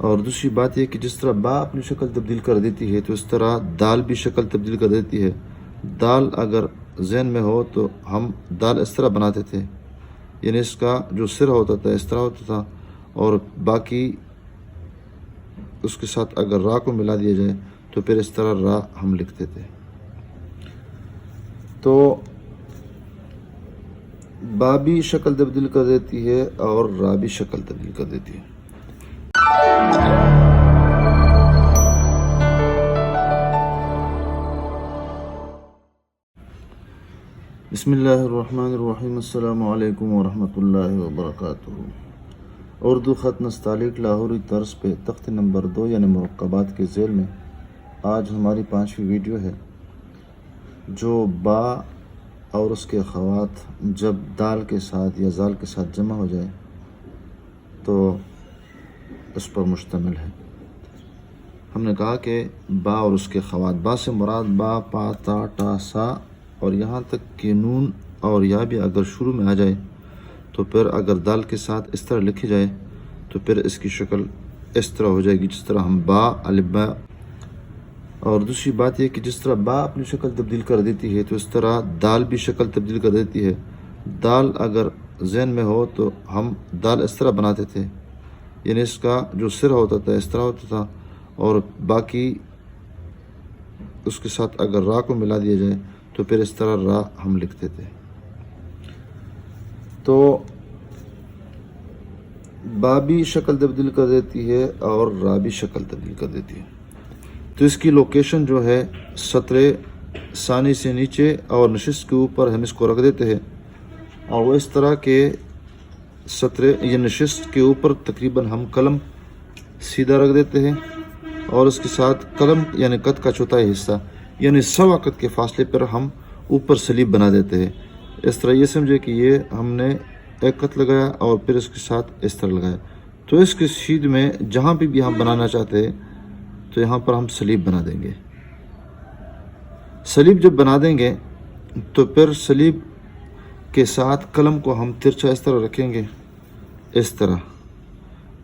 اور دوسری بات یہ کہ جس طرح با اپنی شکل تبدیل کر دیتی ہے تو اس طرح دال بھی شکل تبدیل کر دیتی ہے. دال اگر ذہن میں ہو تو ہم دال اس طرح بناتے تھے، یعنی اس کا جو سر ہوتا تھا اس طرح ہوتا تھا، اور باقی اس کے ساتھ اگر را کو ملا دیا جائے تو پھر اس طرح را ہم لکھتے تھے. تو با بھی شکل تبدیل کر دیتی ہے اور را بھی شکل تبدیل کر دیتی ہے. بسم اللہ الرحمن الرحیم. السلام علیکم ورحمۃ اللہ وبرکاتہ. اردو خط نستعلیق لاہوری طرز پہ تخت نمبر 2 یعنی مرکبات کے ذیل میں آج ہماری 5ویں ویڈیو ہے، جو با اور اس کے اخوات جب دال کے ساتھ یا زال کے ساتھ جمع ہو جائے تو اس پر مشتمل ہے. ہم نے کہا کہ با اور اس کے اخوات، با سے مراد با، پا، تا، ٹا، سا اور یہاں تک کہ نون اور یا بھی اگر شروع میں آ جائے تو پھر اگر دال کے ساتھ اس طرح لکھی جائے تو پھر اس کی شکل اس طرح ہو جائے گی جس طرح ہم با الف با. اور دوسری بات یہ کہ جس طرح با اپنی شکل تبدیل کر دیتی ہے تو اس طرح دال بھی شکل تبدیل کر دیتی ہے. دال اگر ذہن میں ہو تو ہم دال اس طرح بناتے تھے، یعنی اس کا جو سر ہوتا تھا اس طرح ہوتا تھا، اور باقی اس کے ساتھ اگر را کو ملا دیا جائے تو پھر اس طرح را ہم لکھتے تھے. تو با بھی شکل تبدیل کر دیتی ہے اور را بھی شکل تبدیل کر دیتی ہے. تو اس کی لوکیشن جو ہے سطر ثانی سے نیچے اور نشست کے اوپر ہم اس کو رکھ دیتے ہیں، اور وہ اس طرح کے سطر یا نشست کے اوپر تقریباً ہم قلم سیدھا رکھ دیتے ہیں، اور اس کے ساتھ قلم یعنی قط کا چوتھائی حصہ یعنی سوا قط کے فاصلے پر ہم اوپر سلیب بنا دیتے ہیں. اس طرح یہ سمجھے کہ یہ ہم نے ایک قط لگایا اور پھر اس کے ساتھ اس طرح لگایا، تو اس کے سیدھ میں جہاں بھی ہم بنانا چاہتے ہیں تو یہاں پر ہم سلیب بنا دیں گے. سلیب جب بنا دیں گے تو پھر سلیب کے ساتھ قلم کو ہم ترچھا اس طرح رکھیں گے، اس طرح،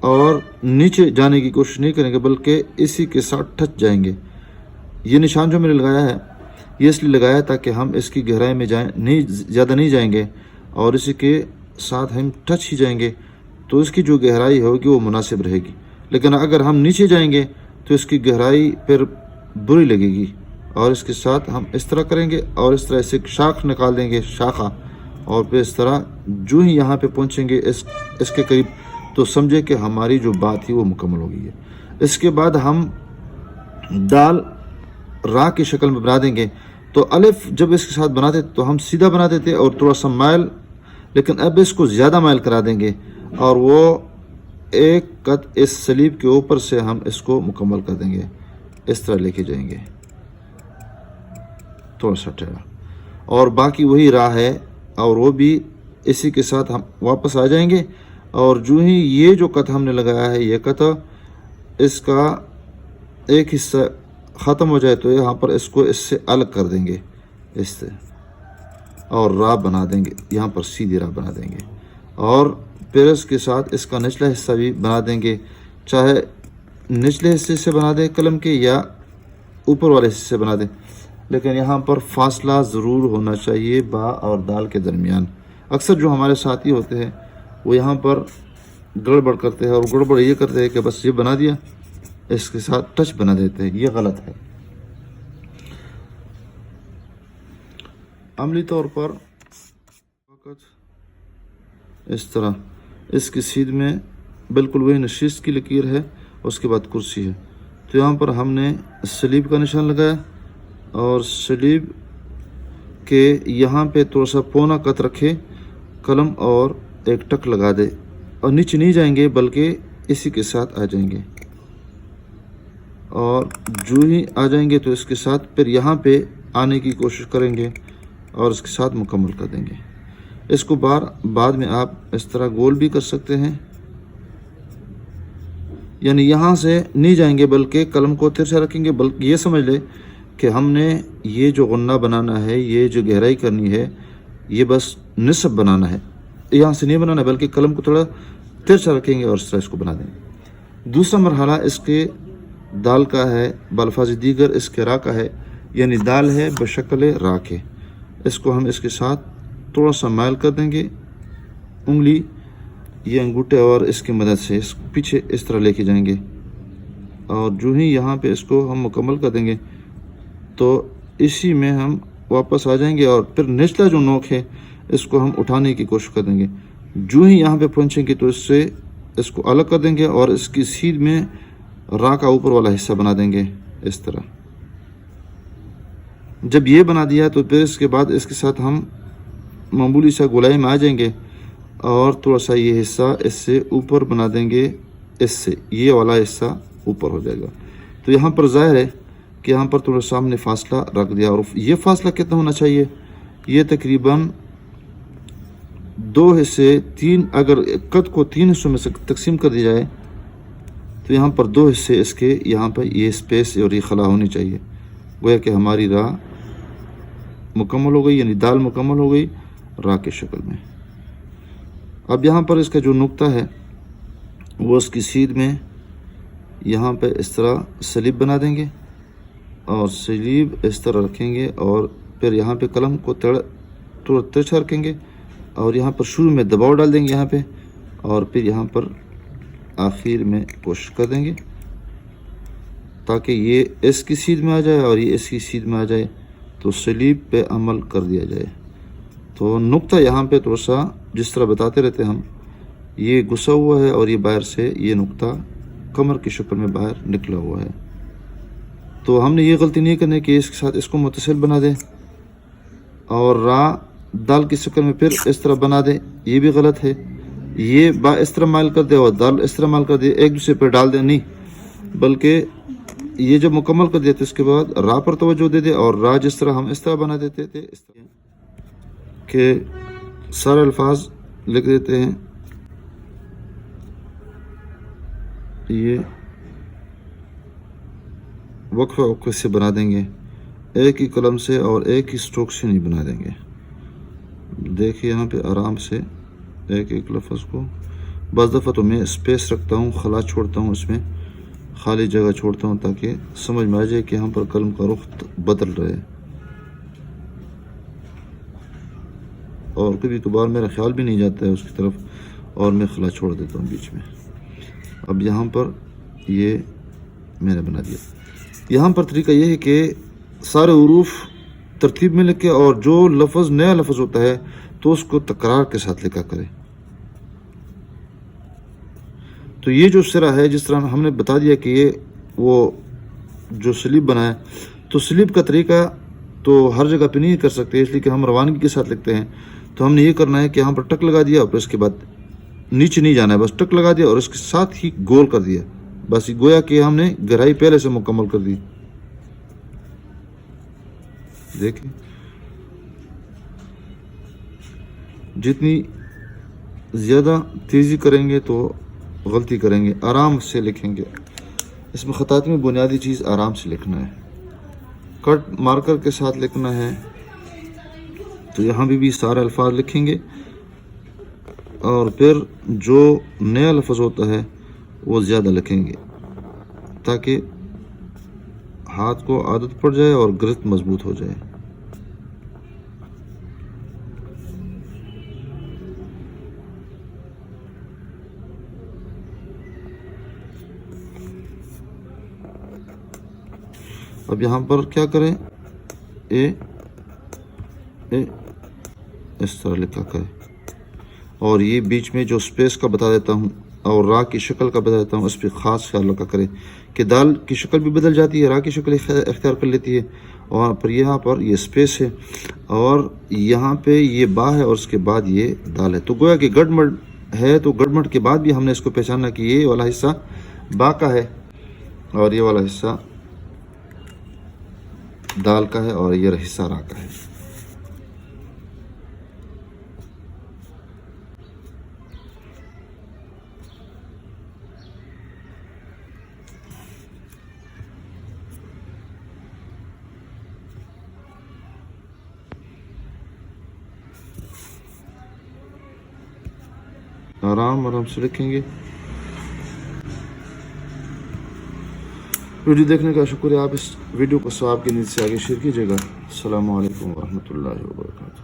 اور نیچے جانے کی کوشش نہیں کریں گے بلکہ اسی کے ساتھ ٹچ جائیں گے. یہ نشان جو میں نے لگایا ہے یہ اس لیے لگایا تاکہ ہم اس کی گہرائی میں زیادہ نہیں جائیں گے، اور اسی کے ساتھ ہم ٹچ ہی جائیں گے تو اس کی جو گہرائی ہوگی وہ مناسب رہے گی. لیکن اگر ہم نیچے جائیں گے تو اس کی گہرائی پھر بری لگے گی، اور اس کے ساتھ ہم اس طرح کریں گے اور اس طرح سے شاخ نکال دیں گے، شاخہ، اور پھر اس طرح جو ہی یہاں پہ پہنچیں گے اس کے قریب تو سمجھے کہ ہماری جو بات تھی وہ مکمل ہو گئی ہے. اس کے بعد ہم دال را کی شکل میں بنا دیں گے. تو الف جب اس کے ساتھ بناتے تو ہم سیدھا بناتے تھے اور تھوڑا سا مائل، لیکن اب اس کو زیادہ مائل کرا دیں گے، اور وہ ایک قط اس سلیب کے اوپر سے ہم اس کو مکمل کر دیں گے، اس طرح لے کے جائیں گے تھوڑا سا ٹیڑھا. اور باقی وہی راہ ہے، اور وہ بھی اسی کے ساتھ ہم واپس آ جائیں گے، اور جو ہی یہ جو قط ہم نے لگایا ہے یہ قط اس کا ایک حصہ ختم ہو جائے تو یہاں پر اس کو اس سے الگ کر دیں گے، اس سے، اور راہ بنا دیں گے، یہاں پر سیدھی راہ بنا دیں گے، اور پھر اس کے ساتھ اس کا نچلا حصہ بھی بنا دیں گے، چاہے نچلے حصے سے بنا دیں قلم کے یا اوپر والے حصے سے بنا دیں، لیکن یہاں پر فاصلہ ضرور ہونا چاہیے با اور دال کے درمیان. اکثر جو ہمارے ساتھی ہوتے ہیں وہ یہاں پر گڑبڑ کرتے ہیں، اور گڑبڑ یہ کرتے ہیں کہ بس یہ بنا دیا، اس کے ساتھ ٹچ بنا دیتے ہیں. یہ غلط ہے. عملی طور پر اس طرح اس کی سیدھ میں بالکل وہی نشست کی لکیر ہے، اس کے بعد کرسی ہے. تو یہاں پر ہم نے سلیب کا نشان لگایا، اور سلیب کے یہاں پہ تھوڑا سا پونا قط رکھے قلم اور ایک ٹک لگا دے، اور نیچے نہیں جائیں گے بلکہ اسی کے ساتھ آ جائیں گے، اور جو ہی آ جائیں گے تو اس کے ساتھ پھر یہاں پہ آنے کی کوشش کریں گے اور اس کے ساتھ مکمل کر دیں گے. اس کو بعد میں آپ اس طرح گول بھی کر سکتے ہیں، یعنی یہاں سے نہیں جائیں گے بلکہ قلم کو ترچھا رکھیں گے، بلکہ یہ سمجھ لے کہ ہم نے یہ جو غنہ بنانا ہے، یہ جو گہرائی کرنی ہے، یہ بس نصف بنانا ہے، یہاں سے نہیں بنانا بلکہ قلم کو تھوڑا ترچھا رکھیں گے اور اس طرح اس کو بنا دیں گے. دوسرا مرحلہ اس کے دال کا ہے، بالفاظ دیگر اس کے را کا ہے، یعنی دال ہے بشکل را کے. اس کو ہم اس کے ساتھ تھوڑا سا مائل کر دیں گے، انگلی یہ انگوٹھے اور اس کی مدد سے اس پیچھے اس طرح لے کے جائیں گے، اور جو ہی یہاں پہ اس کو ہم مکمل کر دیں گے تو اسی میں ہم واپس آ جائیں گے، اور پھر نچلا جو نوک ہے اس کو ہم اٹھانے کی کوشش کر دیں گے. جو ہی یہاں پہ پہنچیں گے تو اس سے اس کو الگ کر دیں گے اور اس کی سیدھ میں را کا اوپر والا حصہ بنا دیں گے اس طرح. جب یہ بنا دیا تو پھر اس کے بعد اس کے ساتھ ہم معمولی سا گولائی میں آ جائیں گے اور تھوڑا سا یہ حصہ اس سے اوپر بنا دیں گے، اس سے یہ والا حصہ اوپر ہو جائے گا. تو یہاں پر ظاہر ہے کہ یہاں پر تھوڑا سامنے فاصلہ رکھ دیا، اور یہ فاصلہ کتنا ہونا چاہیے؟ یہ تقریباً 2 حصے 3، اگر قد کو 3 حصوں میں سے تقسیم کر دی جائے تو یہاں پر 2 حصے اس کے یہاں پر یہ سپیس اور یہ خلا ہونی چاہیے. گویا کہ ہماری راہ مکمل ہو گئی، یعنی دال مکمل ہو گئی راہ کی شکل میں. اب یہاں پر اس کا جو نقطہ ہے وہ اس کی سیدھ میں یہاں پہ اس طرح سلیب بنا دیں گے، اور سلیب اس طرح رکھیں گے، اور پھر یہاں پہ قلم کو تھوڑا ترچھا رکھیں گے، اور یہاں پر شروع میں دباؤ ڈال دیں گے یہاں پہ، اور پھر یہاں پر آخر میں کوشش کر دیں گے تاکہ یہ اس کی سیدھ میں آ جائے اور یہ اس کی سیدھ میں آ جائے، تو سلیب پہ عمل کر دیا جائے. تو نقطہ یہاں پہ تھوڑا سا جس طرح بتاتے رہتے ہم، یہ گھسا ہوا ہے اور یہ باہر سے یہ نقطہ کمر کی شکل میں باہر نکلا ہوا ہے. تو ہم نے یہ غلطی نہیں کرنی کہ اس کے ساتھ اس کو متصل بنا دیں اور را دال کی شکل میں پھر اس طرح بنا دیں، یہ بھی غلط ہے. یہ با اس طرح مائل کر دے اور دال اس طرح مائل کر دے، ایک دوسرے پہ ڈال دیں، نہیں، بلکہ یہ جب مکمل کر دیا تو اس کے بعد را پر توجہ دے دے، اور را جس طرح ہم اس طرح بنا دیتے تھے اس طرح کہ سارے الفاظ لکھ دیتے ہیں. یہ وقفہ وقفے سے بنا دیں گے، ایک ہی قلم سے اور ایک ہی سٹروک سے نہیں بنا دیں گے. دیکھیے یہاں پہ آرام سے ایک ایک لفظ کو، بعض دفعہ تو میں سپیس رکھتا ہوں، خلا چھوڑتا ہوں، اس میں خالی جگہ چھوڑتا ہوں تاکہ سمجھ میں آ جائے کہ یہاں پر قلم کا رخ بدل رہے. اور کبھی کبھار میرا خیال بھی نہیں جاتا ہے اس کی طرف اور میں خلا چھوڑ دیتا ہوں بیچ میں. اب یہاں پر یہ میں نے بنا دیا. یہاں پر طریقہ یہ ہے کہ سارے حروف ترتیب میں لکھے، اور جو لفظ نیا لفظ ہوتا ہے تو اس کو تکرار کے ساتھ لکھا کرے. تو یہ جو سرا ہے، جس طرح ہم نے بتا دیا کہ یہ وہ جو سلیب بنا ہے، تو سلیب کا طریقہ تو ہر جگہ پہ نہیں کر سکتے، اس لیے کہ ہم روانگی کے ساتھ لکھتے ہیں. تو ہم نے یہ کرنا ہے کہ یہاں پر ٹک لگا دیا، اور پھر اس کے بعد نیچے نہیں جانا ہے، بس ٹک لگا دیا اور اس کے ساتھ ہی گول کر دیا، بس یہ گویا کہ ہم نے گہرائی پہلے سے مکمل کر دی. دیکھیں جتنی زیادہ تیزی کریں گے تو غلطی کریں گے، آرام سے لکھیں گے. اس میں خطاطی میں بنیادی چیز آرام سے لکھنا ہے، کٹ مارکر کے ساتھ لکھنا ہے. تو یہاں بھی سارے الفاظ لکھیں گے، اور پھر جو نیا لفظ ہوتا ہے وہ زیادہ لکھیں گے تاکہ ہاتھ کو عادت پڑ جائے اور گرفت مضبوط ہو جائے. اب یہاں پر کیا کریں، اے اس طرح لکھا کریں، اور یہ بیچ میں جو سپیس کا بتا دیتا ہوں اور را کی شکل کا بتا دیتا ہوں، اس پہ خاص خیال رکھا کریں کہ دال کی شکل بھی بدل جاتی ہے، را کی شکل اختیار کر لیتی ہے، اور پھر یہاں پر یہ سپیس ہے، اور یہاں پہ یہ با ہے، اور اس کے بعد یہ دال ہے. تو گویا کہ گڑمڑ ہے، تو گڑمڑ کے بعد بھی ہم نے اس کو پہچانا کہ یہ والا حصہ با کا ہے اور یہ والا حصہ دال کا ہے اور یہ حصہ را کا ہے. آرام سے لکھیں گے. ویڈیو دیکھنے کا شکریہ. آپ اس ویڈیو کو ثواب کی نیت سے آگے شیئر کیجیے گا. السلام علیکم ورحمۃ اللہ وبرکاتہ.